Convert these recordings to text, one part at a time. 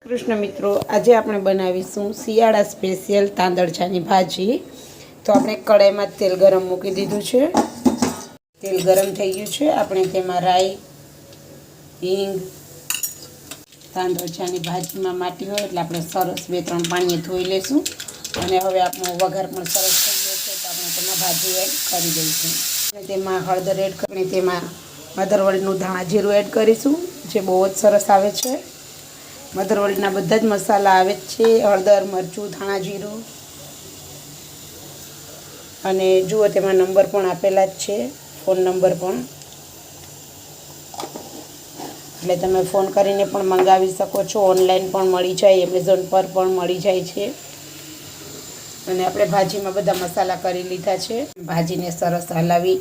કૃષ્ણ મિત્રો, આજે આપણે બનાવીશું શિયાળા સ્પેશિયલ તાંદળજાની ભાજી। તો આપણે કડાઈમાં તેલ ગરમ મૂકી દીધું છે। તેલ ગરમ થઈ ગયું છે। આપણે તેમાં રાઈ, હિંગ, તાંદળજાની ભાજીમાં માટી હોય એટલે આપણે સરસ 2-3 પાણીએ ધોઈ લેશું। અને હવે આપણો વઘાર પણ સરસ થઈ ગયો છે તો આપણે તેમાં ભાજી એડ કરી દઈશું। અને તેમાં હળદર એડ કરીને તેમાં મધરવડીનું ધાણા જીરું એડ કરીશું, જે બહુ જ સરસ આવે છે। મધરવડીના બધા જ મસાલા આવે છે, હળદર, મરચું, ધાણા જીરું। અને જુઓ તેમાં નંબર પણ આપેલા જ છે, ફોન નંબર પણ, એટલે તમે ફોન કરીને પણ મંગાવી શકો છો। ઓનલાઈન પણ મળી જાય, એમેઝોન પર પણ મળી જાય છે। અને આપણે ભાજીમાં બધા મસાલા કરી લીધા છે। ભાજીને સરસ હલાવી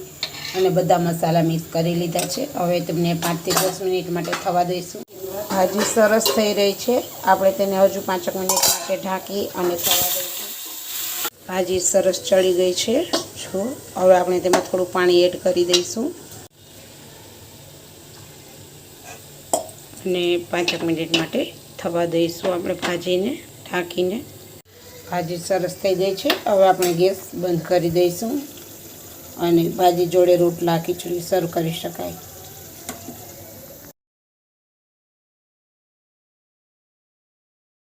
અને બધા મસાલા મિક્સ કરી લીધા છે। હવે તમને 5 થી 10 મિનિટ માટે થવા દઈશું। ભાજી સરસ થઈ રહી છે, આપણે તેને હજુ 5 મિનિટ માટે ઢાંકી અને થવા દઈશું। ભાજી સરસ ચડી ગઈ છે। જો હવે આપણે તેમાં થોડું પાણી એડ કરી દઈશું અને 5 મિનિટ માટે થવા દઈશું આપણે ભાજીને ઢાંકીને। ભાજી સરસ થઈ ગઈ છે। હવે આપણે ગેસ બંધ કરી દઈશું અને ભાજી જોડે રોટલા, ખીચડી સર્વ કરી શકાય।